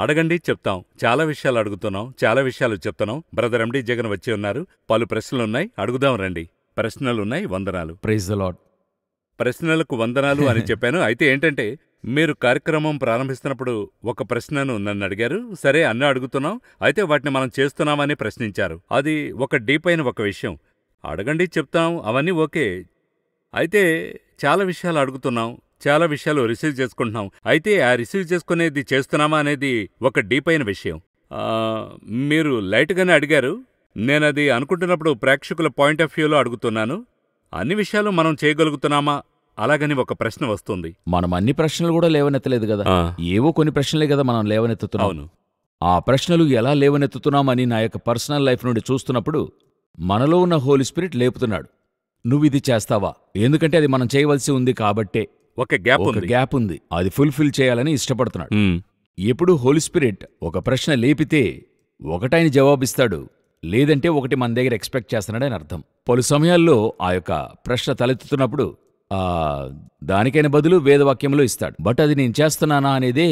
అడగండి చెప్తాం. చాలా విషయాలు అడుగుతున్నాం. చాలా విషయాలు చెప్తున్నాం. బ్రదర్ ఎండి జగన్ వచ్చి ఉన్నారు. పలు ప్రశ్నలున్నాయి. అడుగుదాం రండి. ప్రశ్నలున్నాయి. వందనాలు. Praise the Lord. ప్రశ్నలకు వందనాలు అని చెప్పాను. అయితే ఏంటంటే, మీరు కార్యక్రమం ప్రారంభిస్తున్నప్పుడు ఒక ప్రశ్నను నన్నడిగారు. సరే అన్నీ అడుగుతున్నాం. అయితే వాటిని మనం చేస్తున్నామని ప్రశ్నించారు. అది ఒక డీప్ అయిన ఒక విషయం. అడగండి చెప్తాం. అవన్నీ ఓకే. అయితే చాలా విషయాలు అడుగుతున్నాం. చాలా విషయాలు రిసీవ్ చేసుకుంటున్నాం. అయితే ఆ రిసీవ్ చేసుకునేది చేస్తున్నామా అనేది ఒక డీప్ అయిన విషయం. మీరు లైట్‌గానే అడిగారు. నేనది అనుకుంటున్నప్పుడు ప్రేక్షకుల పాయింట్ ఆఫ్ వ్యూలో అడుగుతున్నాను. అన్ని విషయాలు మనం చేయగలుగుతున్నామా? అలాగని ఒక ప్రశ్న వస్తుంది. మనం అన్ని ప్రశ్నలు కూడా లేవనెత్తలేదు కదా. ఏవో కొన్ని ప్రశ్నలే కదా మనం లేవనెత్తుతున్నాం. అవును. ఆ ప్రశ్నలు ఎలా లేవనెత్తుతున్నామని నా యొక్క పర్సనల్ లైఫ్ నుండి చూస్తున్నప్పుడు మనలో ఉన్న హోలీ స్పిరిట్ లేపుతున్నాడు. నువ్విది చేస్తావా? ఎందుకంటే అది మనం చేయవలసి ఉంది కాబట్టే. ఒక గ్యాప్ ఒక గ్యాప్ ఉంది. అది ఫుల్ఫిల్ చేయాలని ఇష్టపడుతున్నాడు. ఎప్పుడు హోలీ స్పిరిట్ ఒక ప్రశ్న లేపితే ఒకటాయన జవాబిస్తాడు, లేదంటే ఒకటి మన దగ్గర ఎక్స్పెక్ట్ చేస్తున్నాడని అర్థం. పలు సమయాల్లో ఆ యొక్క ప్రశ్న తలెత్తుతున్నప్పుడు దానికైన బదులు వేదవాక్యంలో ఇస్తాడు. బట్ అది నేను చేస్తున్నానా అనేదే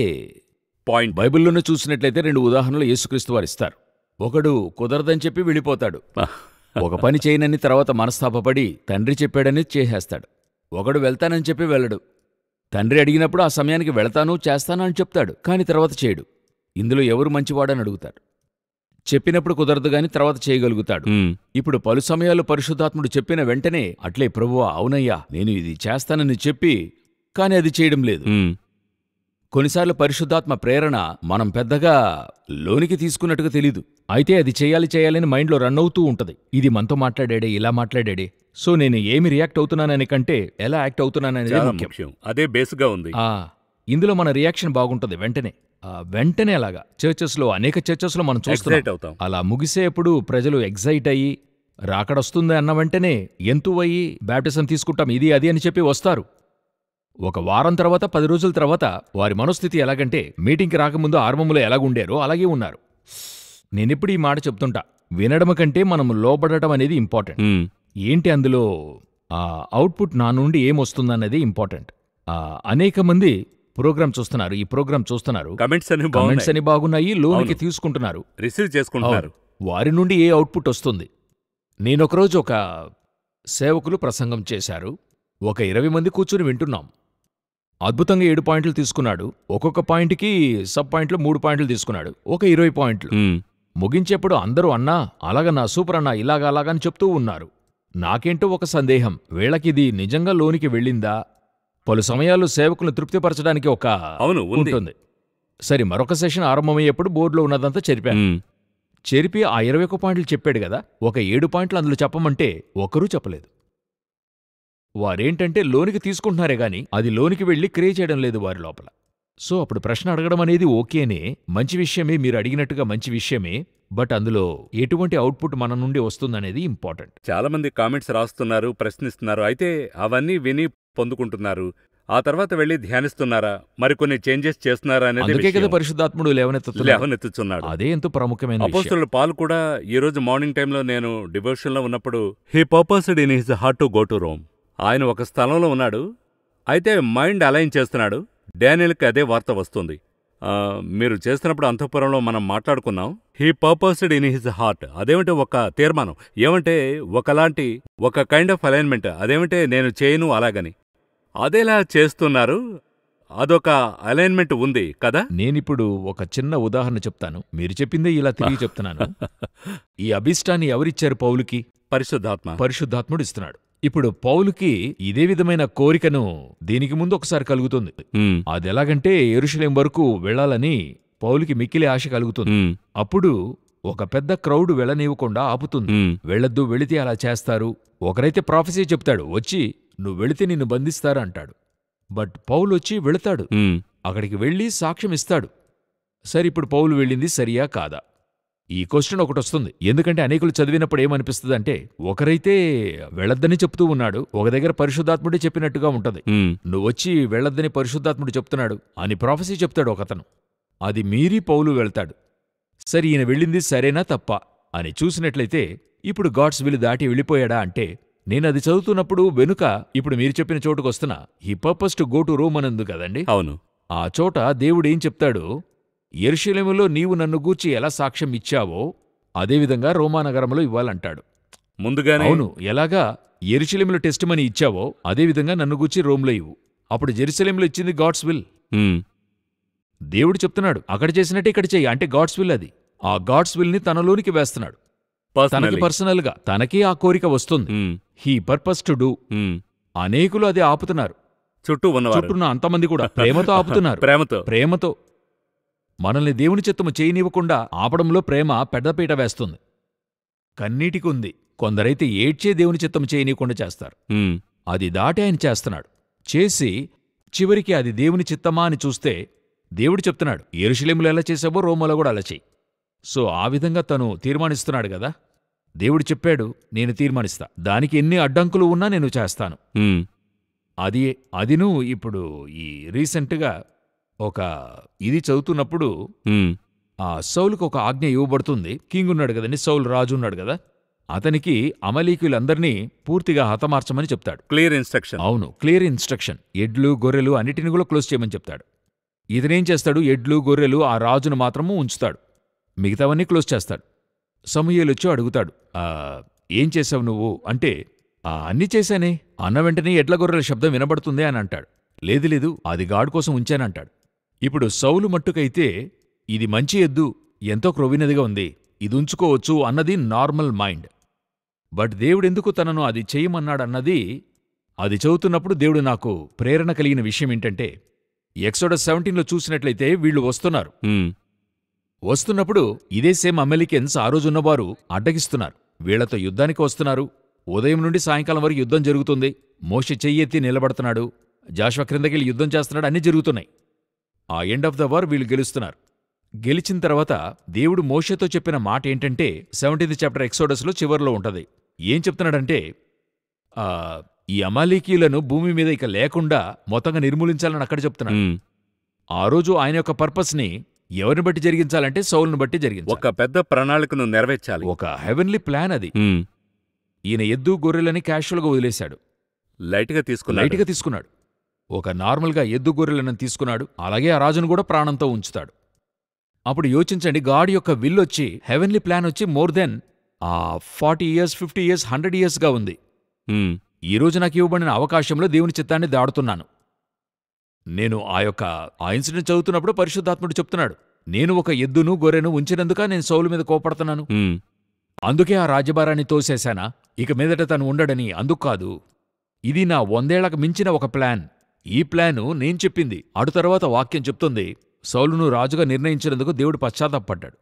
పాయింట్. బైబిల్లోనే చూసినట్లయితే 2 ఉదాహరణలు యేసుక్రీస్తు వారు ఇస్తారు. ఒకడు కుదరదని చెప్పి వెళ్ళిపోతాడు. ఒక పని చేయనని తర్వాత మనస్తాపపడి తండ్రి చెప్పాడని చేసేస్తాడు. ఒకడు వెళ్తానని చెప్పి వెళ్ళడు. తండ్రి అడిగినప్పుడు ఆ సమయానికి వెళతాను చేస్తాను అని చెప్తాడు, కాని తర్వాత చేయడు. ఇందులో ఎవరు మంచివాడని అడుగుతాడు. చెప్పినప్పుడు కుదరదు గాని తర్వాత చేయగలుగుతాడు. ఇప్పుడు పలు సమయాల్లో పరిశుద్ధాత్ముడు చెప్పిన వెంటనే అట్లే ప్రభువా అవునయ్యా నేను ఇది చేస్తానని చెప్పి కాని అది చేయడం లేదు. కొన్నిసార్లు పరిశుద్ధాత్మ ప్రేరణ మనం పెద్దగా లోనికి తీసుకున్నట్టుగా తెలీదు. అయితే అది చేయాలని మైండ్లో రన్ అవుతూ ఉంటది. ఇది మనతో మాట్లాడాడే, ఇలా మాట్లాడాడే, సో నేను ఏమి రియాక్ట్ అవుతున్నానని కంటే ఎలా యాక్ట్ అవుతున్నాననేది ముఖ్యం. అదే బేస్గా ఉంది. ఇందులో మన రియాక్షన్ బాగుంటది. వెంటనే అలాగా అనేక చర్చెస్లో మనం చూస్తున్నాం. అలా ముగిసేప్పుడు ప్రజలు ఎగ్జైట్ అయ్యి రాకడొస్తుంది అన్న వెంటనే ఎంతువయ్యి బ్యాప్టిజం తీసుకుంటాం ఇది అది అని చెప్పి వస్తారు. ఒక వారం తర్వాత 10 రోజుల తర్వాత వారి మనోస్థితి ఎలాగంటే మీటింగ్కి రాకముందు ఆరంభంలో ఎలాగుండారో అలాగే ఉన్నారు. నేనెప్పుడు ఈ మాట చెప్తుంటా, వినడం కంటే మనం లోబడటం అనేది ఇంపార్టెంట్. ఏంటి అందులో అవుట్పుట్ నా నుండి ఏమొస్తుందన్నది ఇంపార్టెంట్. అనేక మంది ప్రోగ్రామ్ చూస్తున్నారు, ఈ ప్రోగ్రామ్ చూస్తున్నారు, కమెంట్స్ అని బాగున్నాయి, లోనికి తీసుకుంటున్నారు, రిసీవ్ చేసుకుంటున్నారు. వారి నుండి ఏ అవుట్పుట్ వస్తుంది? నేనొకరోజు ఒక సేవకులు ప్రసంగం చేశారు. ఒక 20 మంది కూర్చుని వింటున్నాం. అద్భుతంగా 7 పాయింట్లు తీసుకున్నాడు. ఒక్కొక్క పాయింట్కి సబ్ పాయింట్లు 3 పాయింట్లు తీసుకున్నాడు. ఒక 20 పాయింట్లు. ముగించేప్పుడు అందరూ అన్నా అలాగన్నా సూపర్ అన్నా ఇలాగా అలాగని చెప్తూ ఉన్నారు. నాకేంటో ఒక సందేహం, వీళ్ళకిది నిజంగా లోనికి వెళ్ళిందా? పలు సమయాల్లో సేవకులను తృప్తిపరచడానికి ఒక ఉంటుంది. సరే, మరొక సెషన్ ఆరంభమయ్యేప్పుడు బోర్డులో ఉన్నదంతా చెరిపి ఆ 21 పాయింట్లు చెప్పాడు కదా, ఒక 7 పాయింట్లు అందులో చెప్పమంటే ఒక్కరూ చెప్పలేదు. వారేంటంటే లోనికి తీసుకుంటున్నారే గాని అది లోనికి వెళ్లి క్రియేట్ చేయడం లేదు వారి లోపల. సో అప్పుడు ప్రశ్న అడగడం అనేది ఓకేనే, మంచి విషయమే, మీరు అడిగినట్టుగా మంచి విషయమే. బట్ అందులో ఎటువంటి అవుట్పుట్ మన నుండి వస్తుందనేది ఇంపార్టెంట్. చాలా మంది కామెంట్స్ రాస్తున్నారు, ప్రశ్నిస్తున్నారు. అయితే అవన్నీ విని పొందుకుంటున్నారు. ఆ తర్వాత వెళ్లి ధ్యానిస్తున్నారా, మరికొన్ని చేంజెస్ చేస్తున్నారా అనేది అందుకే కదా పరిశుద్ధాత్ముడు లేవనెత్తుతున్నాడు. అదే ఎంతో ప్రాముఖ్యమైన అపోస్తలుడు పాల్ కూడా ఈ రోజు మార్నింగ్ టైంలో నేను డివోషన్లో ఉన్నప్పుడు he purposed in his heart to go to Rome. ఆయన ఒక స్థలంలో ఉన్నాడు. అయితే మైండ్ అలైన్ చేస్తున్నాడు. డానియల్కి అదే వార్త వస్తుంది. మీరు చేస్తున్నప్పుడు అంతఃపురంలో మనం మాట్లాడుకున్నాం. He purposed in his heart. అదేమంటే ఒక తీర్మానం, ఏమంటే ఒకలాంటి ఒక కైండ్ ఆఫ్ అలైన్మెంట్. అదేమంటే నేను చేయను అలాగని. అదేలా చేస్తున్నారు, అదొక అలైన్మెంట్ ఉంది కదా. నేనిప్పుడు ఒక చిన్న ఉదాహరణ చెప్తాను. మీరు చెప్పిందే ఇలా తిరిగి చెప్తున్నాను. ఈ అభిష్టాన్ని ఎవరిచ్చారు పౌలుకి? పరిశుద్ధాత్ముడు ఇస్తున్నాడు. ఇప్పుడు పౌలుకి ఇదే విధమైన కోరికను దీనికి ముందు ఒకసారి కలుగుతుంది. అదెలాగంటే యెరూషలేం వరకు వెళ్లాలని పౌలుకి మిక్కిలి ఆశ కలుగుతుంది. అప్పుడు ఒక పెద్ద క్రౌడ్ వెళ్ళనివ్వకుండా ఆపుతుంది. వెళ్లొద్దు, వెళితే అలా చేస్తారు. ఒకరైతే ప్రాఫెసీ చెప్తాడు, వచ్చి నువ్వు వెళితే నిన్ను బంధిస్తారు అంటాడు. బట్ పౌలు వచ్చి వెళతాడు. అక్కడికి వెళ్లి సాక్ష్యం ఇస్తాడు. సరే, ఇప్పుడు పౌలు వెళ్ళింది సరియా కాదా? ఈ క్వశ్చన్ ఒకటొస్తుంది. ఎందుకంటే అనేకులు చదివినప్పుడు ఏమనిపిస్తుందంటే, ఒకరైతే వెళ్ళొద్దని చెప్తూ ఉన్నాడు, ఒక దగ్గర పరిశుద్ధాత్ముడే చెప్పినట్టుగా ఉంటది. నువ్వొచ్చి వెళ్ళొద్దని పరిశుద్ధాత్ముడు చెప్తున్నాడు అని ప్రాఫెసీ చెప్తాడు ఒకతను. అది మీరి పౌలు వెళ్తాడు. సరే, ఈయన వెళ్ళింది సరేనా తప్పా అని చూసినట్లయితే ఇప్పుడు గాడ్స్ విల్ దాటి వెళ్ళిపోయాడా అంటే, నేనది చదువుతున్నప్పుడు వెనుక ఇప్పుడు మీరు చెప్పిన చోటుకొస్తున్నా he purpose to go to Rome అనందు కదండి. అవును. ఆ చోట దేవుడేం చెప్తాడు, యెరూషలేములో నీవు నన్ను గూర్చి ఎలా సాక్ష్యం ఇచ్చావో అదేవిధంగా రోమానగరంలో ఇవ్వాలంటాడు. ముందుగానే అవును, ఎలాగా యెరూషలేములో టెస్టిమనీ ఇచ్చావో అదేవిధంగా నన్ను గూర్చి రోమ్లో ఇవ్వు. అప్పుడు జెరూసలేంలో ఇచ్చింది గాడ్స్ విల్. ఉమ్, దేవుడు చెప్తున్నాడు అక్కడ చేసినట్టే ఇక్కడ చెయ్యి, అంటే గాడ్స్ విల్ అది. ఆ గాడ్స్ విల్ని తనలోనికి వేస్తున్నాడు. తనకి personally. పర్సనల్గా తనకే ఆ కోరిక వస్తుంది. ఉమ్, హీ పర్పస్ టు డూ. ఉమ్. అనేకులు అది ఆపుతున్నారు. చుట్టూ ఉన్నవారు చుట్టూన్న అంతమంది కూడా ప్రేమతో ఆపుతున్నారు. ప్రేమతో. ప్రేమతో మనల్ని దేవుని చిత్తము చేయనివ్వకుండా ఆపడంలో ప్రేమ పెద్దపీట వేస్తుంది. కన్నీటికుంది. కొందరైతే ఏడ్చే దేవుని చిత్తము చేయనీయకుండా చేస్తారు. ఉమ్, అది దాటి ఆయన చేస్తున్నాడు. చేసి చివరికి అది దేవుని చిత్తమా అని చూస్తే దేవుడు చెప్తున్నాడు, యెరూషలేములో ఎలా చేసావో రోమాలో కూడా అలా చెయ్యి. సో ఆ విధంగా తను తీర్మానిస్తున్నాడు గదా. దేవుడు చెప్పాడు, నేను తీర్మానిస్తా, దానికి ఎన్ని అడ్డంకులు ఉన్నా నేను చేస్తాను. ఉమ్, అదిను ఇప్పుడు ఈ రీసెంట్గా ఒక ఇది చదువుతున్నప్పుడు ఉమ్. ఆ సౌలుకు ఒక ఆజ్ఞ ఇవ్వబడుతుంది. కింగ్ ఉన్నాడు కదండి, సౌలు రాజు ఉన్నాడు కదా, అతనికి అమలీకులందర్నీ పూర్తిగా హతమార్చమని చెప్తాడు. Clear instruction. అవును, క్లియర్ ఇన్స్ట్రక్షన్. ఎడ్లు గొర్రెలు అన్నిటిని కూడా క్లోజ్ చేయమని చెప్తాడు. ఇతనేం చేస్తాడు, ఎడ్లు గొర్రెలు ఆ రాజును మాత్రము ఉంచుతాడు, మిగతావన్నీ క్లోజ్ చేస్తాడు. సమూయేలొచ్చి అడుగుతాడు, ఏం చేశావు నువ్వు అంటే, అన్నీ చేశానే అన్న వెంటనే ఎడ్ల గొర్రెల శబ్దం వినబడుతుందే అని అంటాడు. లేదు లేదు, అది గాడ్ కోసం ఉంచానంటాడు. ఇప్పుడు సౌలు మట్టుకైతే ఇది మంచి ఎద్దు, ఎంతో క్రొవ్వినదిగా ఉంది, ఇది ఉంచుకోవచ్చు అన్నది నార్మల్ మైండ్. బట్ దేవుడెందుకు తనను అది చేయమన్నాడన్నది అది చదువుతున్నప్పుడు దేవుడు నాకు ప్రేరణ కలిగిన విషయం ఏంటంటే, ఎక్సోడస్ 17లో చూసినట్లయితే వీళ్ళు వస్తున్నారు. ఉమ్, వస్తున్నప్పుడు ఇదే సేమ్ అమెరికన్స్ ఆ రోజున్నవారు అడ్డగిస్తున్నారు. వీళ్లతో యుద్ధానికి వస్తున్నారు. ఉదయం నుండి సాయంకాలం వరకు యుద్ధం జరుగుతుంది. మోషే చెయ్యెత్తి నిలబడుతున్నాడు, జాషువా క్రిందకెళ్ళి యుద్ధం చేస్తున్నాడు, అన్నీ జరుగుతున్నాయి. ఆ ఎండ్ ఆఫ్ ద వార్ వీళ్ళు గెలుస్తున్నారు. గెలిచిన తర్వాత దేవుడు మోషేతో చెప్పిన మాట ఏంటంటే 17th చాప్టర్ ఎక్సోడస్లో చివర్లో ఉంటది. ఏం చెప్తున్నాడంటే, ఈ అమాలీకీయులను భూమి మీద ఇక లేకుండా మొత్తంగా నిర్మూలించాలని అక్కడ చెప్తున్నాడు. ఉమ్. ఆ రోజు ఆయన యొక్క పర్పస్ని ఎవరిని బట్టి జరిగించాలంటే సౌలును బట్టి జరిగించాలి. ఒక పెద్ద ప్రణాళికను నెరవేర్చాలి. ఒక హెవెన్లీ ప్లాన్ అది. ఉమ్, ఈయన ఎద్దు గొర్రెలని క్యాషువల్గా వదిలేశాడు, లైట్గా తీసుకున్నాడు. లైట్గా తీసుకున్నాడు. ఒక నార్మల్గా ఎద్దు గొర్రెలను తీసుకున్నాడు. అలాగే ఆ రాజును కూడా ప్రాణంతో ఉంచుతాడు. అప్పుడు యోచించండి, గాడ్ యొక్క విల్లొచ్చి హెవెన్లీ ప్లాన్ వచ్చి మోర్ దెన్ 40 years 50 years 100 yearsగా ఉంది. ఉమ్, ఈ రోజు నాకు ఇవ్వబడిన అవకాశంలో దేవుని చిత్తాన్ని దాడుతున్నాను. నేను ఆ ఇన్సిడెంట్ చదువుతున్నప్పుడు పరిశుద్ధాత్ముడు చెప్తున్నాడు, నేను ఒక ఎద్దును గొర్రెను ఉంచినందుక నేను సౌలు మీద కోపడుతున్నాను. ఉమ్. అందుకే ఆ రాజ్యభారాన్ని తోసేశానా, ఇక మీదట తను ఉండడని? అందుకు కాదు. ఇది నా 100 ఏళ్లకు మించిన ఒక ప్లాన్. ఈ ప్లాను నేను చెప్పింది. అటు తర్వాత వాక్యం చెప్తుంది, సౌలును రాజుగా నిర్ణయించినందుకు దేవుడు పశ్చాత్తాపడ్డాడు,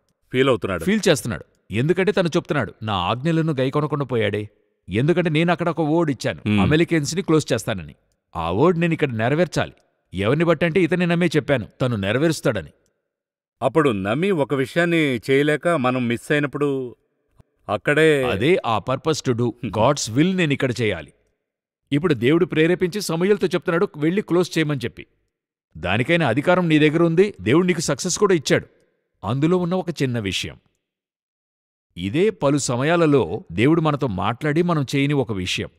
ఫీల్ చేస్తున్నాడు. ఎందుకంటే తను చెప్తున్నాడు, నా ఆజ్ఞలను గైకొనకుండా పోయాడే. ఎందుకంటే నేను అక్కడ ఒక వర్డ్ ఇచ్చాను, అమెరికన్స్ని క్లోజ్ చేస్తానని. ఆ వర్డ్ నేను ఇక్కడ నెరవేర్చాలి. ఎవరిని బట్టంటే ఇతన్ని నమ్మే చెప్పాను, తను నెరవేరుస్తాడని. అప్పుడు నమ్మి ఒక విషయాన్ని చేయలేక మనం మిస్ అయినప్పుడు అక్కడే అదే ఆ purpose to do God's will నేను ఇక్కడ చేయాలి. ఇప్పుడు దేవుడు ప్రేరేపించి సమూయేలుతో చెప్తున్నాడు, వెళ్ళి క్లోజ్ చేయమని చెప్పి. దానికైనా అధికారం నీ దగ్గర ఉంది, దేవుడు నీకు సక్సెస్ కూడా ఇచ్చాడు. అందులో ఉన్న ఒక చిన్న విషయం, ఇదే పలు సమయాలలో దేవుడు మనతో మాట్లాడి మనం చేయని ఒక విషయం,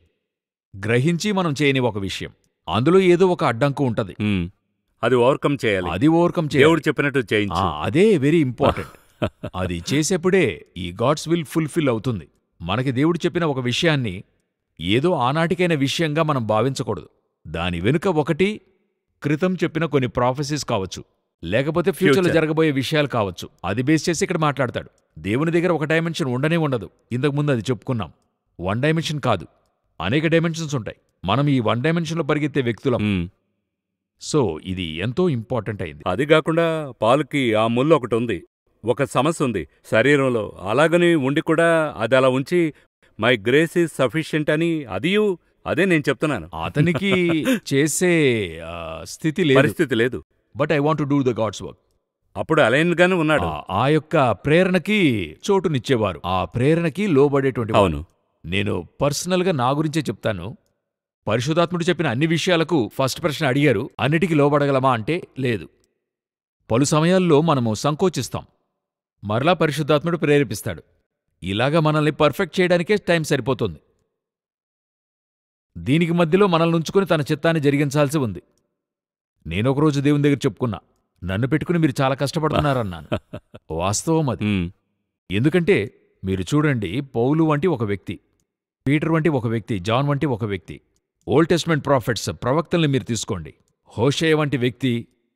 గ్రహించి మనం చేయని ఒక విషయం, అందులో ఏదో ఒక అడ్డంకు ఉంటది. అది ఓవర్కమ్ చేయాలి. అది ఓవర్కమ్ చేయాలి. దేవుడు చెప్పినట్టు చేయించు. అదే వెరీ ఇంపార్టెంట్. అది చేసేప్పుడే ఈ గాడ్స్ విల్ ఫుల్ఫిల్ అవుతుంది. మనకి దేవుడు చెప్పిన ఒక విషయాన్ని ఏదో ఆనాటికైన విషయంగా మనం భావించకూడదు. దాని వెనుక ఒకటి క్రితం చెప్పిన కొన్ని ప్రాఫెసీస్ కావచ్చు, లేకపోతే ఫ్యూచర్లో జరగబోయే విషయాలు కావచ్చు. అది బేస్ చేసి ఇక్కడ మాట్లాడతాడు. దేవుని దగ్గర ఒక డైమెన్షన్ ఉండనే ఉండదు. ఇంతకుముందు అది చెప్పుకున్నాం. 1 డైమెన్షన్ కాదు, అనేక డైమెన్షన్స్ ఉంటాయి. మనం ఈ 1 డైమెన్షన్లో పరిగెత్తే వ్యక్తులం. సో ఇది ఎంతో ఇంపార్టెంట్ అయింది. అది కాకుండా పాలుకి ఆ ముళ్ళు ఒకటి ఉంది, ఒక సమస్య ఉంది శరీరంలో. అలాగని ఉండి కూడా అది అలా ఉంచి మై గ్రేస్ ఈజ్ సఫిషియెంట్ అని అదే నేను చెప్తున్నాను. అతనికి చేసే పరిస్థితి లేదు. But I want to do the God's work. అప్పుడు అలైన్ గానే ఉన్నాడు. ఆ యొక్క ప్రేరణకి చోటునిచ్చేవారు, ఆ ప్రేరణకి లోబడేటువంటి. అవును, నేను పర్సనల్గా నా గురించే చెప్తాను. పరిశుద్ధాత్ముడు చెప్పిన అన్ని విషయాలకు ఫస్ట్ ప్రశ్న అడిగారు, అన్నిటికీ లోబడగలమా అంటే లేదు. పలు సమయాల్లో మనము సంకోచిస్తాం, మరలా పరిశుద్ధాత్ముడు ప్రేరేపిస్తాడు. ఇలాగా మనల్ని పర్ఫెక్ట్ చేయడానికే టైం సరిపోతుంది. దీనికి మధ్యలో మనల్ని ఉంచుకుని తన చిత్తాన్ని జరిగించాల్సి ఉంది. నేనొకరోజు దేవుని దగ్గర చెప్పుకున్నా, నన్ను పెట్టుకుని మీరు చాలా కష్టపడుతున్నారన్నాను. వాస్తవం అది. ఉమ్, ఎందుకంటే మీరు చూడండి, పౌలు వంటి ఒక వ్యక్తి, పీటర్ వంటి ఒక వ్యక్తి, జాన్ వంటి ఒక వ్యక్తి, ఓల్డ్ టెస్ట్మెంట్ ప్రాఫిట్స్ ప్రవక్తల్ని మీరు తీసుకోండి, హోషేయ వంటి వ్యక్తి,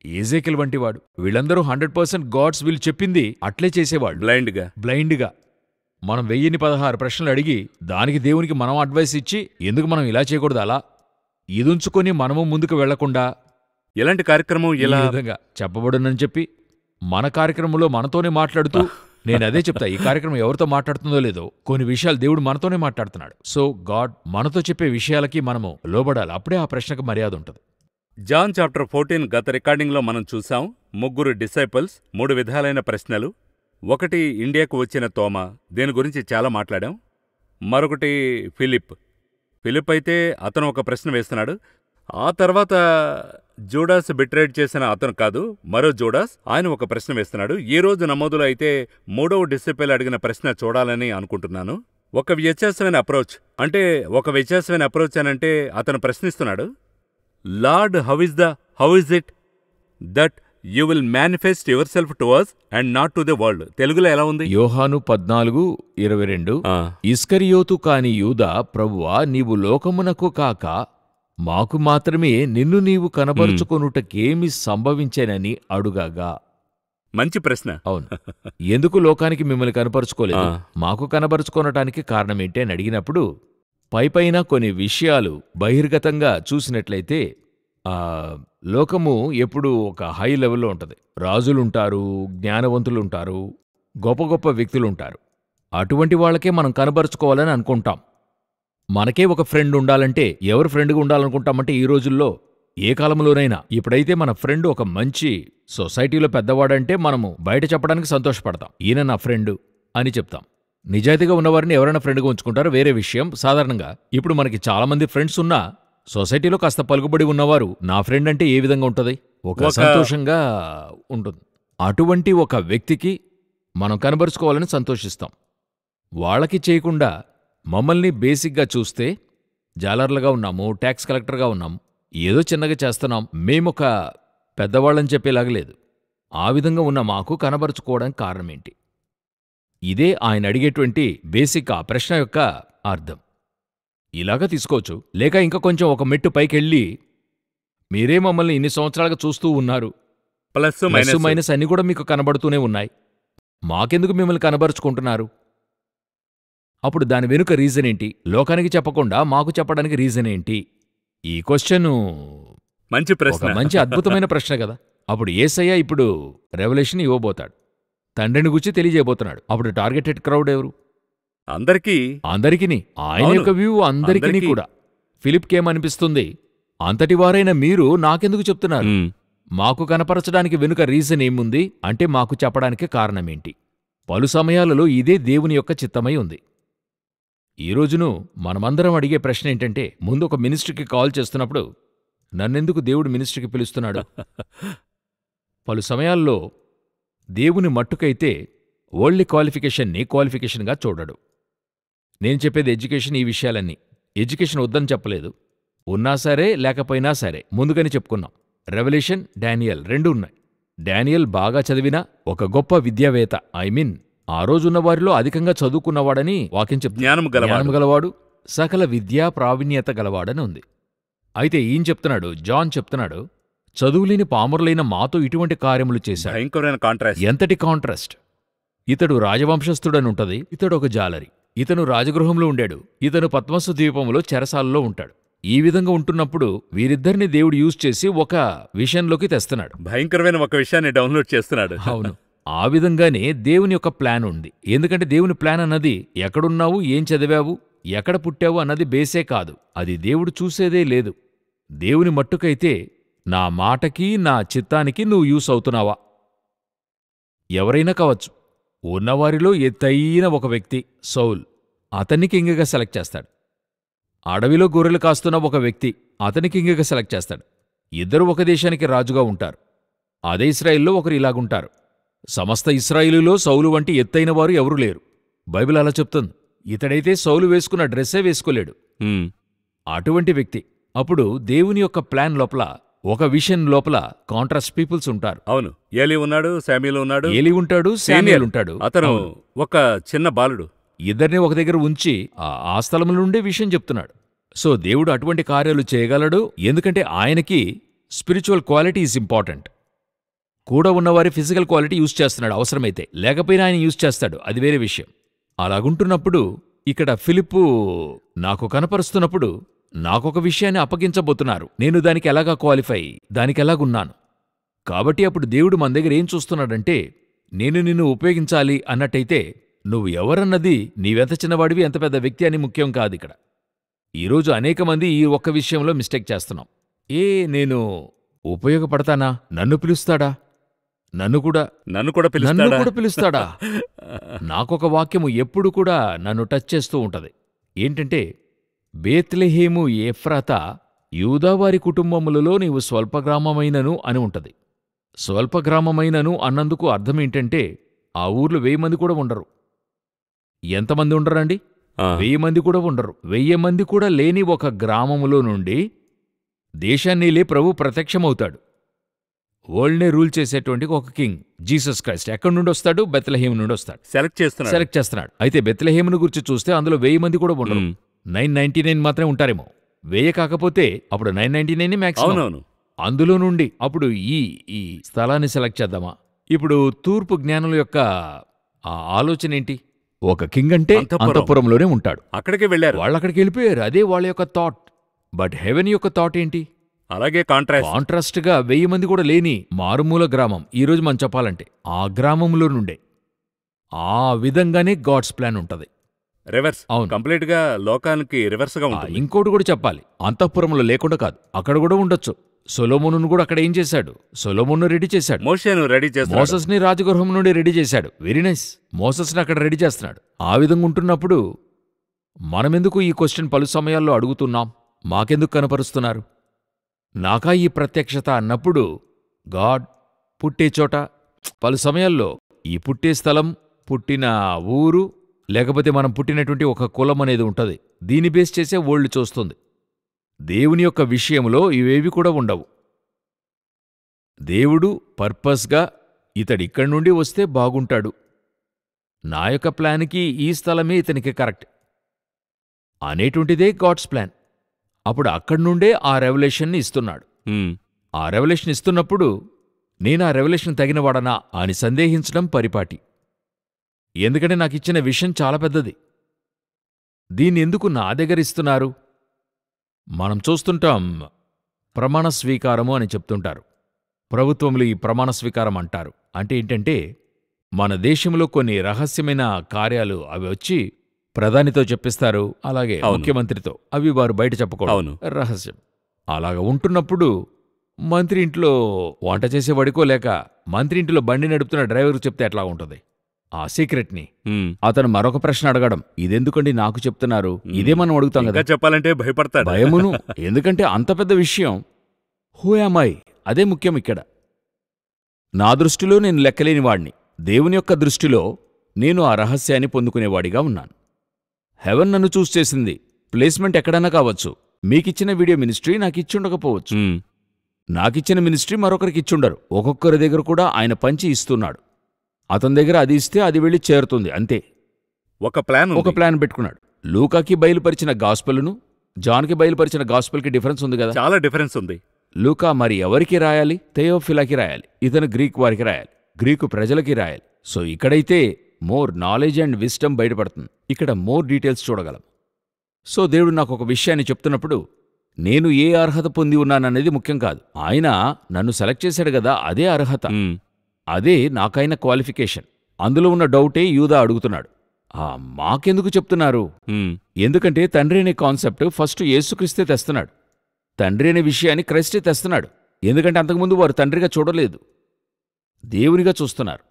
ఎజేకియల్ వంటి వాడు, వీళ్ళందరూ 100% గాడ్స్ విల్ చెప్పింది అట్లే చేసేవాళ్ళు. బ్లైండ్గా మనం 1016 ప్రశ్నలు అడిగి దానికి దేవునికి మనం అడ్వైస్ ఇచ్చి ఎందుకు మనం ఇలా చేయకూడదు, అలా ఇదుంచుకొని మనము ముందుకు వెళ్లకుండా ఇలాంటి కార్యక్రమం ఈ విధంగా చెప్పబడునని చెప్పి మన కార్యక్రమంలో మనతోనే మాట్లాడుతూ, నేనదే చెప్తా, ఈ కార్యక్రమం ఎవరితో మాట్లాడుతుందో లేదో కొన్ని విషయాలు దేవుడు మనతోనే మాట్లాడుతున్నాడు. సో గాడ్ మనతో చెప్పే విషయాలకి మనము లోబడాలి, అప్పుడే ఆ ప్రశ్నకు మర్యాద ఉంటుంది. జాన్ చాప్టర్ 14 గత రికార్డింగ్లో మనం చూసాం. 3 డిసైపుల్స్, 3 విధాలైన ప్రశ్నలు. ఒకటి ఇండియాకు వచ్చిన తోమా, దీని గురించి చాలా మాట్లాడాం. మరొకటి ఫిలిప్ అయితే అతను ఒక ప్రశ్న వేస్తున్నాడు. ఆ తర్వాత జూడాస్ బిట్రేడ్ చేసిన అతను కాదు, మరో జూడాస్, ఆయన ఒక ప్రశ్న వేస్తున్నాడు. ఈ రోజు నమోదులో అయితే 3వ డిసైపుల్ అడిగిన ప్రశ్న చూడాలని అనుకుంటున్నాను. ఒక వ్యత్యాసమైన అప్రోచ్ అనంటే అతను ప్రశ్నిస్తున్నాడు, lord how is it that you will manifest yourself to us and not to the world? తెలుగులో ఎలా ఉంది? యోహాను 14:22 ఇస్కరియోతు కాని యూదా, ప్రభువా, నీవు లోకమునకు కాక మాకు మాత్రమే నిన్ను నీవు కనబరుచుకొనుటకేమి సంభవించేనని అడుగగా. మంచి ప్రశ్న. అవును, ఎందుకు లోకానికి మిమ్మల్ని కనపరుచుకోలేదు, మాకు కనబరుచుకొనటానికి కారణమేంటి అని అడిగినప్పుడు పైపైన కొన్ని విషయాలు బహిర్గతంగా చూసినట్లయితే లోకము ఎప్పుడూ ఒక హై లెవెల్లో ఉంటుంది. రాజులుంటారు, జ్ఞానవంతులుంటారు, గొప్ప గొప్ప వ్యక్తులుంటారు. అటువంటి వాళ్ళకే మనం కనబరుచుకోవాలని అనుకుంటాం. మనకే ఒక ఫ్రెండ్ ఉండాలంటే ఎవరు ఫ్రెండ్గా ఉండాలనుకుంటామంటే ఈ రోజుల్లో ఏ కాలంలోనైనా, ఇప్పుడైతే మన ఫ్రెండ్ ఒక మంచి సొసైటీలో పెద్దవాడంటే మనము బయట చెప్పడానికి సంతోషపడతాం, ఈయన నా ఫ్రెండ్ అని చెప్తాం. నిజాయితీగా ఉన్నవారిని ఎవరైనా ఫ్రెండ్గా ఉంచుకుంటారో వేరే విషయం. సాధారణంగా ఇప్పుడు మనకి చాలామంది ఫ్రెండ్స్ ఉన్నా సొసైటీలో కాస్త పలుకుబడి ఉన్నవారు నా ఫ్రెండ్ అంటే ఏ విధంగా ఉంటుంది, ఒక సంతోషంగా ఉంటుంది. అటువంటి ఒక వ్యక్తికి మనం కనబరుచుకోవాలని సంతోషిస్తాం. వాళ్ళకి చేయకుండా మమ్మల్ని బేసిక్గా చూస్తే జాలర్లుగా ఉన్నాము, ట్యాక్స్ కలెక్టర్గా ఉన్నాము, ఏదో చిన్నగా చేస్తున్నాం, మేమొక పెద్దవాళ్ళని చెప్పేలాగా లేదు. ఆ విధంగా ఉన్న మాకు కనబరుచుకోవడానికి కారణమేంటి? ఇదే ఆయన అడిగేటువంటి బేసిక్ ఆ ప్రశ్న యొక్క అర్థం. ఇలాగా తీసుకోవచ్చు. లేక ఇంకా కొంచెం ఒక మెట్టు పైకెళ్ళి, మీరే మమ్మల్ని ఇన్ని సంవత్సరాలుగా చూస్తూ ఉన్నారు, ప్లస్ మైనస్ అన్ని కూడా మీకు కనబడుతూనే ఉన్నాయి, మాకెందుకు మిమ్మల్ని కనబరుచుకుంటున్నారు? అప్పుడు దాని వెనుక రీజన్ ఏంటి? లోకానికి చెప్పకుండా మాకు చెప్పడానికి రీజన్ ఏంటి? ఈ క్వశ్చన్ మంచి అద్భుతమైన ప్రశ్న కదా. అప్పుడు యేసయ్య ఇప్పుడు రెవల్యూషన్ ఇవ్వబోతాడు, తండ్రిని గురించి తెలియజేయబోతున్నాడు. అప్పుడు టార్గెటెడ్ క్రౌడ్ ఎవరు? అందరికీ ఆయన యొక్క వ్యూ అందరికీ కూడా. ఫిలిప్కేమనిపిస్తుంది? అంతటివారైన మీరు నాకెందుకు చెప్తున్నారు? మాకు కనపరచడానికి వెనుక రీజన్ ఏముంది అంటే మాకు చెప్పడానికి కారణమేంటి? పలు సమయాలలో ఇదే దేవుని యొక్క చిత్తమై ఉంది. ఈ రోజును మనమందరం అడిగే ప్రశ్న ఏంటంటే, ముందు ఒక మినిస్ట్రీకి కాల్ చేస్తున్నప్పుడు నన్నెందుకు దేవుడు మినిస్ట్రీకి పిలుస్తున్నాడు? పలు సమయాల్లో దేవుని మట్టుకైతే ఓన్లీ క్వాలిఫికేషన్ని క్వాలిఫికేషన్గా చూడడు. నేను చెప్పేది ఎడ్యుకేషన్, ఈ విషయాలన్నీ. ఎడ్యుకేషన్ వద్దని చెప్పలేదు, ఉన్నా సరే లేకపోయినా సరే ముందుగానే చెప్పుకున్నాం. రెవల్యూషన్, డానియల్ రెండూ ఉన్నాయి. డానియల్ బాగా చదివిన ఒక గొప్ప విద్యావేత్త, ఆ రోజున్న వారిలో అధికంగా చదువుకున్నవాడని వాక్యం చెప్తుంది. జ్ఞానం గలవాడు, సకల విద్యా ప్రావీణ్యత గలవాడని ఉంది. అయితే ఈయన చెప్తున్నాడు, జాన్ చెప్తున్నాడు, చదువులేని పామరులైన మాతో ఇటువంటి కార్యములు చేశాడు. ఎంతటి కాంట్రాస్ట్! ఇతడు రాజవంశస్థుడనుంటది, ఇతడు ఒక జాలరి. ఇతను రాజగృహంలో ఉండాడు, ఇతను పద్మసు ద్వీపంలో చెరసాలలో ఉంటాడు. ఈ విధంగా ఉంటున్నప్పుడు వీరిద్దరిని దేవుడు యూజ్ చేసి ఒక విషయంలోకి తెస్తున్నాడు. భయంకరమైన ఒక విషయాన్ని డౌన్లోడ్ చేస్తున్నాడు. అవును, ఆ విధంగానే దేవుని యొక్క ప్లాన్ ఉంది. ఎందుకంటే దేవుని ప్లాన్ అన్నది ఎక్కడున్నావు, ఏం చదివావు, ఎక్కడ పుట్టావు అన్నది బేసే కాదు. అది దేవుడు చూసేదే లేదు. దేవుని మట్టుకైతే నా మాటకి నా చిత్తానికి నువ్వు యూస్ అవుతున్నావా? ఎవరైనా కావచ్చు. ఉన్నవారిలో ఎత్తైన ఒక వ్యక్తి సౌల్, అతన్ని కింగ్గా సెలెక్ట్ చేస్తాడు. అడవిలో గొర్రెలు కాస్తున్న ఒక వ్యక్తి, అతని కింగ్గా సెలెక్ట్ చేస్తాడు. ఇద్దరు ఒక దేశానికి రాజుగా ఉంటారు. అదే ఇశ్రాయేల్లో ఒకరు ఇలాగుంటారు. సమస్త ఇశ్రాయేలులో సౌలు వంటి ఎత్తైనవారు ఎవరూ లేరు. బైబిల్ అలా చెప్తుంది. ఇతడైతే సౌలు వేసుకున్న డ్రెస్సే వేసుకోలేడు, అటువంటి వ్యక్తి. అప్పుడు దేవుని యొక్క ప్లాన్ లోపల ఒక విషయం లోపల కాంట్రాస్ట్ పీపుల్స్ ఉంటారు. అవును, ఏలీ ఉన్నాడు, శామ్యూల్ ఉన్నాడు, ఏలీ ఉంటాడు, శామ్యూల్ ఉంటాడు. అతను అవును. ఒక చిన్న బాలుడు. ఇద్దరిని ఒక దగ్గర ఉంచి ఆ స్థలముల నుండే విషయం చెప్తున్నాడు. సో దేవుడు అటువంటి కార్యాలు చేయగలడు, ఎందుకంటే ఆయనకి స్పిరిచువల్ క్వాలిటీ ఈజ్ ఇంపార్టెంట్. కూడా ఉన్నవారి ఫిజికల్ క్వాలిటీ యూజ్ చేస్తున్నాడు అవసరమైతే, లేకపోయినా ఆయన యూజ్ చేస్తాడు, అది వేరే విషయం. అలాగుంటున్నప్పుడు ఇక్కడ ఫిలిప్పు నాకు కనపరుస్తున్నప్పుడు నాకొక విషయాన్ని అప్పగించబోతున్నారు. నేను దానికి ఎలాగా క్వాలిఫై, దానికి ఎలాగున్నాను. కాబట్టి అప్పుడు దేవుడు మన దగ్గర ఏం చూస్తున్నాడంటే, నేను నిన్ను ఉపయోగించాలి అన్నట్టయితే నువ్వు ఎవరన్నది, నీవెంత చిన్నవాడివి ఎంత పెద్ద వ్యక్తి అని ముఖ్యం కాదు ఇక్కడ. ఈరోజు అనేక మంది ఈ ఒక్క విషయంలో మిస్టేక్ చేస్తున్నాం. నేను ఉపయోగపడతానా? నన్ను పిలుస్తాడా? నన్ను కూడా పిలుస్తాడా? నాకొక వాక్యము ఎప్పుడు కూడా నన్ను టచ్ చేస్తూ ఉంటది. ఏంటంటే, బేత్లెహేము ఎఫ్రాతా యూదావారి కుటుంబములలో నీవు స్వల్పగ్రామమైనను అని ఉంటది. స్వల్పగ్రామమైనను అన్నందుకు అర్థమేంటంటే, ఆ ఊర్లో 1000 మంది కూడా ఉండరు. ఎంతమంది ఉండరండి? 1000 మంది కూడా ఉండరు. 1000 మంది కూడా లేని ఒక గ్రామములో నుండి దేశాన్నిలే ప్రభు ప్రత్యక్షమవుతాడు. వరల్డ్నే రూల్ చేసేటువంటి ఒక కింగ్ జీసస్ క్రైస్ట్ ఎక్కడి నుండి వస్తాడు? బెత్లెహేం నుండి వస్తాడు. సెలెక్ట్ చేస్తున్నాడు. అయితే బెత్లెహేమును గురించి చూస్తే అందులో 1000 మంది కూడా ఉండరు. 999 మాత్రమే ఉంటారేమో. 1000 కాకపోతే అప్పుడు 999 మ్యాక్సిమం. అందులో నుండి అప్పుడు ఈ స్థలాన్ని సెలెక్ట్ చేద్దామా? ఇప్పుడు తూర్పు జ్ఞానుల యొక్క ఆలోచన ఏంటి? ఒక కింగ్ అంటే అంతఃపురంలోనే ఉంటాడు. అక్కడికి వెళ్ళారు, వాళ్ళక్కడికి వెళ్ళిపోయారు. అదే వాళ్ళ యొక్క థాట్. బట్ హెవెన్ యొక్క థాట్ ఏంటి? అలాగే కాంట్రాస్ట్ గా 1000 మంది కూడా లేని మారుమూల గ్రామం. ఈరోజు మనం చెప్పాలంటే ఆ గ్రామంలో నుండే ఆ విధంగానే గాడ్స్ ప్లాన్ ఉంటది. రివర్స్. అవును, కంప్లీట్ గా లోకానికి రివర్స్ గా ఉంటుంది. ఇంకోటి కూడా చెప్పాలి, అంతఃపురంలో లేకుండా కాదు, అక్కడ కూడా ఉండొచ్చు. సొలొమోనును కూడా అక్కడ ఏం చేశాడు? సొలొమోను రెడీ చేశాడు. మోషేను రెడీ చేశాడు. మోసెస్ని రాజగృహం నుండి రెడీ చేశాడు. Very nice. మోసెస్ని అక్కడ రెడీ చేస్తున్నాడు. ఆ విధంగా ఉంటున్నప్పుడు మనమెందుకు ఈ క్వశ్చన్ పలు సమయాల్లో అడుగుతున్నాం? మాకెందుకు కనపరుస్తున్నారు? నాకా ఈ ప్రత్యక్షత అన్నప్పుడు గాడ్ పుట్టే చోట పలు సమయాల్లో ఈ పుట్టే స్థలం, పుట్టిన ఊరు, లేకపోతే మనం పుట్టినటువంటి ఒక కులం అనేది ఉంటది. దీని బేస్ చేసే వరల్డ్ చూస్తుంది. దేవుని యొక్క విషయంలో ఇవేవి కూడా ఉండవు. దేవుడు పర్పస్గా ఇతడిక్కడి నుండి వస్తే బాగుంటాడు, నా యొక్క ప్లాన్కి ఈ స్థలమే ఇతనికి కరెక్ట్ అనేటువంటిదే గాడ్స్ ప్లాన్. అప్పుడు అక్కడి నుండే ఆ రెవల్యూషన్ని ఇస్తున్నాడు. ఆ రెవల్యూషన్ ఇస్తున్నప్పుడు నేను ఆ రెవల్యూషన్ తగినవాడనా అని సందేహించడం పరిపాటి. ఎందుకంటే నాకిచ్చిన విషయం చాలా పెద్దది. దీన్ని ఎందుకు నా దగ్గర ఇస్తున్నారు? మనం చూస్తుంటాం, ప్రమాణ స్వీకారము అని చెప్తుంటారు. ప్రభుత్వములు ఈ ప్రమాణ స్వీకారం అంటారు. అంటే ఏంటంటే, మన దేశంలో కొన్ని రహస్యమైన కార్యాలు అవి వచ్చి ప్రధానితో చెప్పిస్తారు, అలాగే ముఖ్యమంత్రితో. అవి వారు బయట చెప్పకూడదు, రహస్యం. అలాగ ఉంటున్నప్పుడు మంత్రి ఇంట్లో వంట చేసేవాడికో లేక మంత్రి ఇంట్లో బండి నడుపుతున్న డ్రైవర్కు చెప్తే ఎట్లా ఉంటుంది? ఆ సీక్రెట్ని అతను మరొక ప్రశ్న అడగడం, ఇదెందుకండి నాకు చెప్తున్నారు? ఇదే మనం అడుగుతాం కదా. చెప్పాలంటే భయపడతాడు, భయమును. ఎందుకంటే అంత పెద్ద విషయం. Who am I? అదే ముఖ్యం ఇక్కడ. నా దృష్టిలో నేను లెక్కలేని వాడిని. దేవుని యొక్క దృష్టిలో నేను ఆ రహస్యాన్ని పొందుకునేవాడిగా ఉన్నాను. హెవెన్ నన్ను చూస్ చేసింది. ప్లేస్మెంట్ ఎక్కడన్నా కావచ్చు. మీకిచ్చిన వీడియో మినిస్ట్రీ నాకిచ్చుండకపోవచ్చు. నాకిచ్చిన మినిస్ట్రీ మరొకరికి ఇచ్చుండరు. ఒక్కొక్కరి దగ్గర కూడా ఆయన పంచి ఇస్తున్నాడు. అతని దగ్గర అది ఇస్తే అది వెళ్ళి చేరుతుంది, అంతే. ఒక ప్లాన్ పెట్టుకున్నాడు. లూకాకి బయలుపరిచిన గాస్పెల్ను జాన్కి బయలుపరిచిన గాస్పెల్కి డిఫరెన్స్ ఉంది కదా, చాలా డిఫరెన్స్ ఉంది. లూకా మరి ఎవరికి రాయాలి? థెయోఫిలాకి రాయాలి. ఇతను గ్రీక్ వారికి రాయాలి, గ్రీకు ప్రజలకి రాయాలి. సో ఇక్కడైతే మోర్ నాలెడ్జ్ అండ్ విస్డమ్ బయటపడుతుంది. ఇక్కడ మోర్ డీటెయిల్స్ చూడగలం. సో దేవుడు నాకు ఒక విషయాన్ని చెప్తున్నప్పుడు నేను ఏ అర్హత పొంది ఉన్నాననేది ముఖ్యం కాదు. ఆయన నన్ను సెలెక్ట్ చేశాడు కదా, అదే అర్హత, అదే నాకైన క్వాలిఫికేషన్. అందులో ఉన్న డౌటే యూదా అడుగుతున్నాడు, మాకెందుకు చెప్తున్నారు? ఎందుకంటే తండ్రి అనే కాన్సెప్ట్ ఫస్ట్ యేసుక్రీస్తే తెస్తున్నాడు. తండ్రి అనే విషయాన్ని క్రైస్టే తెస్తున్నాడు. ఎందుకంటే అంతకుముందు వారు తండ్రిగా చూడలేదు, దేవునిగా చూస్తున్నారు.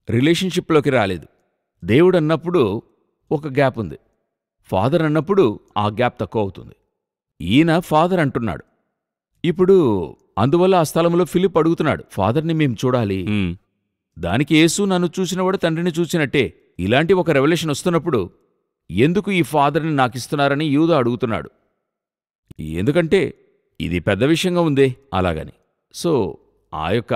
రిలేషన్షిప్లోకి రాలేదు. దేవుడు అన్నప్పుడు ఒక గ్యాప్ ఉంది, ఫాదర్ అన్నప్పుడు ఆ గ్యాప్ తక్కువ అవుతుంది. ఈయన ఫాదర్ అంటున్నాడు. ఇప్పుడు అందువల్ల ఆ స్థలంలో ఫిలిప్ అడుగుతున్నాడు, ఫాదర్ని మేం చూడాలి. దానికి యేసు నన్ను చూసినవాడు తండ్రిని చూసినట్టే. ఇలాంటి ఒక రెవల్యూషన్ వస్తున్నప్పుడు ఎందుకు ఈ ఫాదర్ని నాకిస్తున్నారని యూదా అడుగుతున్నాడు. ఎందుకంటే ఇది పెద్ద విషయంగా ఉందే అలాగని. సో ఆ యొక్క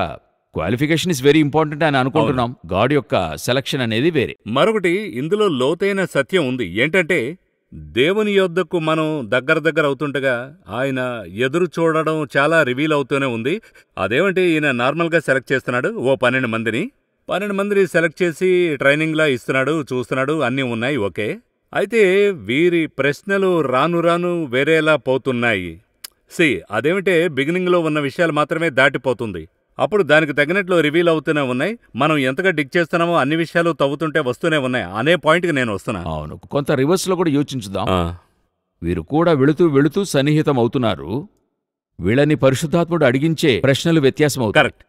క్వాలిఫికేషన్ ఇస్ వెరీ ఇంపార్టెంట్ అని అనుకుంటున్నాం. గాడ్ యొక్క సెలక్షన్ అనేది వేరే. మరొకటి ఇందులో లోతైన సత్యం ఉంది. ఏంటంటే దేవుని యొద్దకు మనం దగ్గర అవుతుండగా ఆయన ఎదురు చూడడం చాలా రివీల్ అవుతూనే ఉంది. అదేమంటే ఈయన నార్మల్గా సెలెక్ట్ చేస్తున్నాడు. 12 మందిని సెలెక్ట్ చేసి ట్రైనింగ్లా ఇస్తున్నాడు, చూస్తున్నాడు, అన్నీ ఉన్నాయి, ఓకే. అయితే వీరి ప్రశ్నలు రాను వేరేలా పోతున్నాయి. అదేమిటే బిగినింగ్లో ఉన్న విషయాలు మాత్రమే దాటిపోతుంది. అప్పుడు దానికి తగినట్లు రివీల్ అవుతూనే ఉన్నాయి. మనం ఎంతగా డిగ్ చేస్తున్నామో అన్ని విషయాలు తవ్వుతుంటే వస్తూనే ఉన్నాయి అనే పాయింట్కి నేను వస్తున్నా. అవును, కొంత రివర్స్లో కూడా యోచించుదాం. వీరు కూడా వెళుతూ సన్నిహితం అవుతున్నారు. వీళ్ళని పరిశుద్ధాత్ముడు అడిగించే ప్రశ్నలు వ్యత్యాసం అవుతాయి. కరెక్ట్.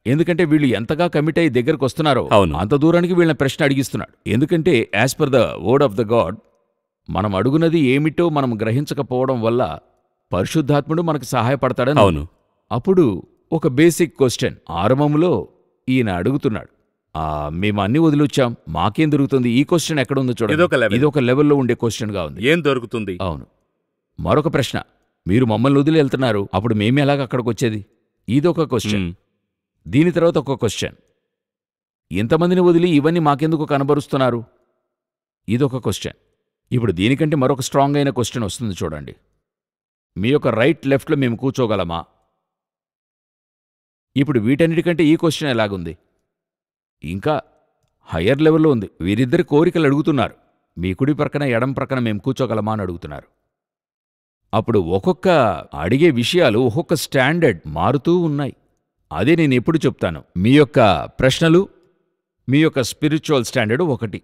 ఎందుకంటే వీళ్ళు ఎంతగా కమిట్ అయ్యి దగ్గరకు వస్తున్నారో అంత దూరానికి వీళ్ళని ప్రశ్న అడిగిస్తున్నాడు. ఎందుకంటే as per the word of the God మనం అడుగునది ఏమిటో మనం గ్రహించకపోవడం వల్ల పరిశుద్ధాత్ముడు మనకు సహాయపడతాడని. అవును. అప్పుడు ఒక బేసిక్ క్వశ్చన్ ఆరంభంలో ఈయన అడుగుతున్నాడు, మేము అన్ని వదిలొచ్చాం, మాకేం దొరుకుతుంది? ఈ క్వశ్చన్ ఎక్కడుందో చూడండి. ఇది ఒక లెవెల్లో ఉండే క్వశ్చన్గా ఉంది. ఏం దొరుకుతుంది? అవును. మరొక ప్రశ్న, మీరు మమ్మల్ని వదిలి వెళ్తున్నారు, అప్పుడు మేము ఎలాగ అక్కడికి వచ్చేది? ఇదొక క్వశ్చన్. దీని తర్వాత ఒక క్వశ్చన్, ఇంతమందిని వదిలి ఇవన్నీ మాకెందుకు కనబరుస్తున్నారు? ఇదొక క్వశ్చన్. ఇప్పుడు దీనికంటే మరొక స్ట్రాంగ్ అయిన క్వశ్చన్ వస్తుంది చూడండి. మీ యొక్క రైట్ లెఫ్ట్లో మేము కూర్చోగలమా? ఇప్పుడు వీటన్నిటికంటే ఈ క్వశ్చన్ ఎలాగుంది? ఇంకా హయ్యర్ లెవెల్లో ఉంది. వీరిద్దరి కోరికలు అడుగుతున్నారు, మీ కుడి ప్రక్కన ఎడం ప్రక్కన మేము కూర్చోగలమా అని అడుగుతున్నారు. అప్పుడు ఒక్కొక్క అడిగే విషయాలు ఒక్కొక్క స్టాండర్డ్ మారుతూ ఉన్నాయి. అదే నేను ఎప్పుడు చెప్తాను, మీ యొక్క ప్రశ్నలు మీ యొక్క స్పిరిచువల్ స్టాండర్డ్ ఒకటి.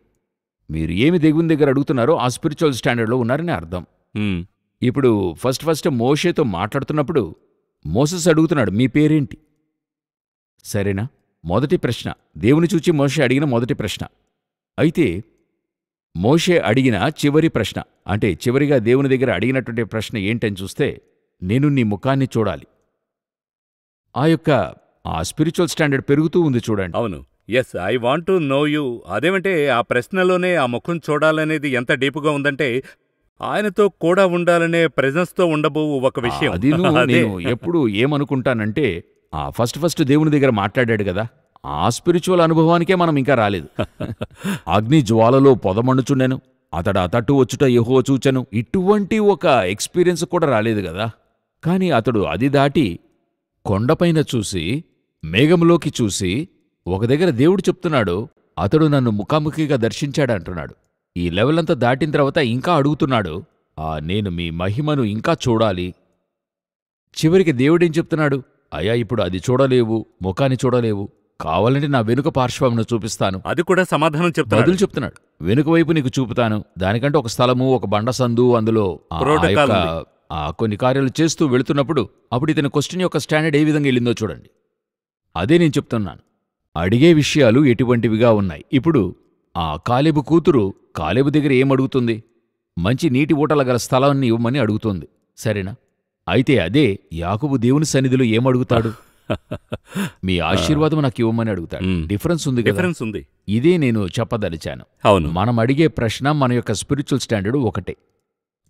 మీరు ఏమి దేవుని దగ్గర అడుగుతున్నారో ఆ స్పిరిచువల్ స్టాండర్డ్లో ఉన్నారని అర్థం. ఇప్పుడు ఫస్ట్ మోషేతో మాట్లాడుతున్నప్పుడు మోసెస్ అడుగుతున్నాడు, మీ పేరేంటి? సరేనా? మొదటి ప్రశ్న దేవుని చూచి మోషే అడిగిన మొదటి ప్రశ్న. అయితే మోషే అడిగిన చివరి ప్రశ్న, అంటే చివరిగా దేవుని దగ్గర అడిగినటువంటి ప్రశ్న ఏంటని చూస్తే, నేను నీ ముఖాన్ని చూడాలి. ఆ స్పిరిచువల్ స్టాండర్డ్ పెరుగుతూ ఉంది చూడండి. అవును. Yes, I want to know you. అదేమంటే ఆ ప్రశ్నలోనే ఆ ముఖం చూడాలనేది ఎంత డీపుగా ఉందంటే ఆయనతో కూడా ఉండాలనే ప్రెజెన్స్తో ఉండబోవు ఒక విషయం. అది నేను ఎప్పుడు ఏమనుకుంటానంటే, ఫస్ట్ దేవుని దగ్గర మాట్లాడాడు కదా, ఆ స్పిరిచువల్ అనుభవానికే మనం ఇంకా రాలేదు. అగ్ని జ్వాలలో పొదమండుచుండెను, అతడు తట్టు వచ్చుట యెహోవా చూచెను, ఇటువంటి ఒక ఎక్స్పీరియన్స్ కూడా రాలేదు కదా. కాని అతడు అది దాటి కొండపైన చూసి, మేఘంలోకి చూసి, ఒక దగ్గర దేవుడు చెప్తున్నాడు, అతడు నన్ను ముఖాముఖిగా దర్శించాడంటున్నాడు. ఈ లెవెల్ అంతా దాటిన తర్వాత ఇంకా అడుగుతున్నాడు, నేను మీ మహిమను ఇంకా చూడాలి. చివరికి దేవుడేం చెప్తున్నాడు, అయ్యా ఇప్పుడు అది చూడలేవు, ముఖాన్ని చూడలేవు, కావాలంటే నా వెనుక పార్శ్వమును చూపిస్తాను. అది కూడా సమాధానం బదులు చెప్తున్నాడు, వెనుక వైపు నీకు చూపుతాను. దానికంటే ఒక స్థలము, ఒక బండసందు, అందులో కొన్ని కార్యాలు చేస్తూ వెళుతున్నప్పుడు అప్పుడు ఇతని క్వశ్చన్ యొక్క స్టాండర్డ్ ఏ విధంగా వెళ్ళిందో చూడండి. అదే నేను చెప్తున్నాను, అడిగే విషయాలు ఎటువంటివిగా ఉన్నాయి. ఇప్పుడు కాలేబు కూతురు కాలేబు దగ్గర ఏమడుగుతుంది? మంచి నీటి ఊటల గల స్థలాన్ని ఇవ్వమని అడుగుతోంది, సరేనా? అయితే అదే యాకోబు దేవుని సన్నిధిలో ఏమడుగుతాడు? మీ ఆశీర్వాదం నాకు ఇవ్వమని అడుగుతాడు. డిఫరెన్స్ ఉంది కదా. ఇదే నేను చెప్పదలిచాను. అవును, మనం అడిగే ప్రశ్న మన యొక్క స్పిరిచువల్ స్టాండర్డ్ ఒకటే.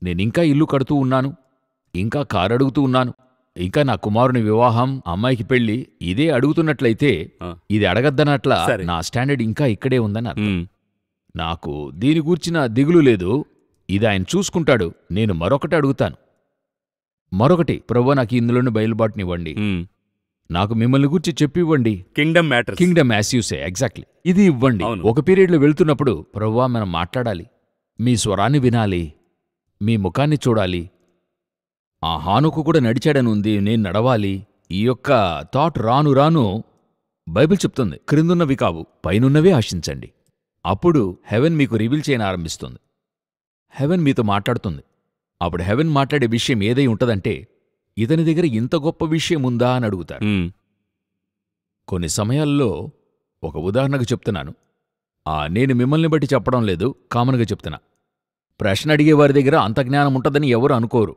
నేనింకా ఇల్లు కడుతూ ఉన్నాను, ఇంకా కారు అడుగుతూ ఉన్నాను, ఇంకా నా కుమారుని వివాహం, అమ్మాయికి పెళ్లి, ఇదే అడుగుతున్నట్లయితే ఇది అడగద్దనట్ల నా స్టాండర్డ్ ఇంకా ఇక్కడే ఉందని అర్థం. నాకు దీని గూర్చిన దిగులు లేదు, ఇది ఆయన చూసుకుంటాడు. నేను మరొకటి అడుగుతాను, మరొకటి, ప్రభువా నాకు ఇందులోని బయలుబాటునివ్వండి, నాకు మిమ్మల్ని గూర్చి చెప్పివ్వండి. Kingdom as you say, exactly ఇది ఇవ్వండి. ఒక పీరియడ్లో వెళ్తున్నప్పుడు, ప్రభువా మనం మాట్లాడాలి, మీ స్వరాన్ని వినాలి, మీ ముఖాన్ని చూడాలి. హానుకు కూడా నడిచాడని ఉంది, నేను నడవాలి. ఈ యొక్క థాట్ రాను బైబిల్ చెప్తుంది, క్రిందున్నవి కావు పైనున్నవే ఆశించండి. అప్పుడు హెవెన్ మీకు రివీల్ చేయని ఆరంభిస్తుంది. హెవెన్ మీతో మాట్లాడుతుంది. అప్పుడు హెవెన్ మాట్లాడే విషయం ఏదై ఉంటదంటే, ఇతని దగ్గర ఇంత గొప్ప విషయం ఉందా అని అడుగుతారు. కొన్ని సమయాల్లో ఒక ఉదాహరణకు చెప్తున్నాను, నేను మిమ్మల్ని బట్టి చెప్పడం లేదు, కామన్గా చెప్తున్నా. ప్రశ్న అడిగే వారి దగ్గర అంత జ్ఞానం ఉంటదని ఎవరు అనుకోరు.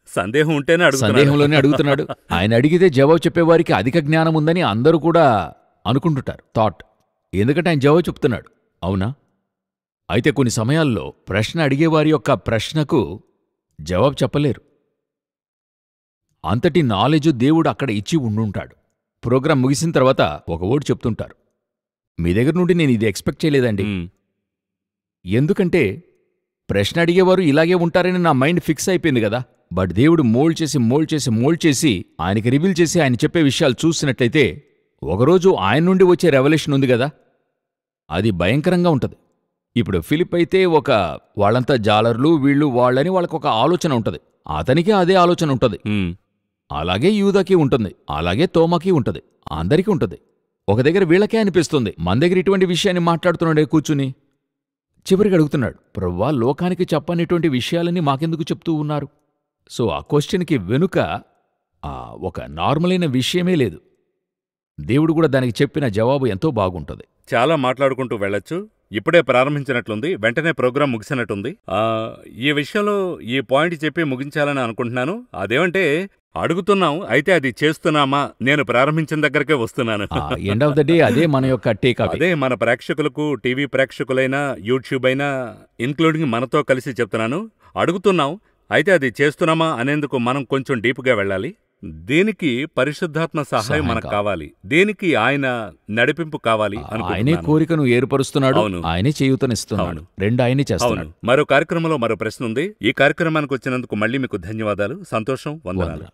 సందేహంలోనే అడుగుతున్నాడు. ఆయన అడిగితే జవాబు చెప్పేవారికి అధిక జ్ఞానం ఉందని అందరూ కూడా అనుకుంటుంటారు, థాట్. ఎందుకంటే ఆయన జవాబు చెప్తున్నాడు, అవునా? అయితే కొన్ని సమయాల్లో ప్రశ్న అడిగేవారి యొక్క ప్రశ్నకు జవాబు చెప్పలేరు. అంతటి నాలెడ్జ్ దేవుడు అక్కడ ఇచ్చి ఉండుంటాడు. ప్రోగ్రాం ముగిసిన తర్వాత ఒక వర్డ్ చెప్తుంటారు, మీ దగ్గర నుండి నేను ఇది ఎక్స్పెక్ట్ చేయలేదండి. ఎందుకంటే ప్రశ్న అడిగేవారు ఇలాగే ఉంటారని నా మైండ్ ఫిక్స్ అయిపోయింది కదా. బట్ దేవుడు మోల్డ్ చేసి ఆయనకి రివీల్ చేసి ఆయన చెప్పే విషయాలు చూసినట్లయితే ఒకరోజు ఆయన నుండి వచ్చే రెవల్యూషన్ ఉంది కదా, అది భయంకరంగా ఉంటది. ఇప్పుడు ఫిలిప్ అయితే వాళ్ళంతా జాలర్లు, వీళ్ళు వాళ్ళని వాళ్ళకొక ఆలోచన ఉంటది. అతనికి అదే ఆలోచన ఉంటది. అలాగే యూదాకి ఉంటుంది, అలాగే తోమాకి ఉంటది, అందరికీ ఉంటది. ఒక దగ్గర వీళ్ళకే అనిపిస్తుంది, మన దగ్గర ఇటువంటి విషయాన్ని మాట్లాడుతున్నాడే కూర్చుని. చివరికి అడుగుతున్నాడు, ప్రభువా, లోకానికి చెప్పనిటువంటి విషయాలని మాకెందుకు చెప్తూ ఉన్నారు? సో ఆ క్వశ్చన్కి వెనుక ఒక నార్మలైన విషయమే లేదు. దేవుడు కూడా దానికి చెప్పిన జవాబు ఎంతో బాగుంటుంది. చాలా మాట్లాడుకుంటూ వెళ్ళొచ్చు. ఇప్పుడే ప్రారంభించినట్లుంది, వెంటనే ప్రోగ్రాం ముగిసినట్టుంది. ఈ విషయంలో ఈ పాయింట్ చెప్పి ముగించాలని అనుకుంటున్నాను. అదేమంటే అడుగుతున్నాం, అయితే అది చేస్తున్నామా? నేను ప్రారంభించిన దగ్గరకే వస్తున్నాను. ఎండ్ ఆఫ్ ద డే అదే మన యొక్క టేక్. అదే మన ప్రేక్షకులకు, టీవీ ప్రేక్షకులైనా, యూట్యూబ్ అయినా ఇన్క్లూడింగ్ మనతో కలిసి చెప్తున్నాను. అడుగుతున్నాం, అయితే అది చేస్తున్నామా అనేందుకు మనం కొంచెం డీప్గా వెళ్ళాలి. దీనికి పరిశుద్ధాత్మ సహాయం మనకు కావాలి. దీనికి ఆయన నడిపింపు కావాలి. ఆయనే కోరికను ఏర్పరుస్తున్నాడు, ఆయనే చేయూతనిస్తున్నాడు, రెండు ఆయనే చేస్తున్నాడు. మరో కార్యక్రమంలో మరో ప్రశ్న ఉంది. ఈ కార్యక్రమానికి వచ్చినందుకు మళ్ళీ మీకు ధన్యవాదాలు. సంతోషం, వందనాలు.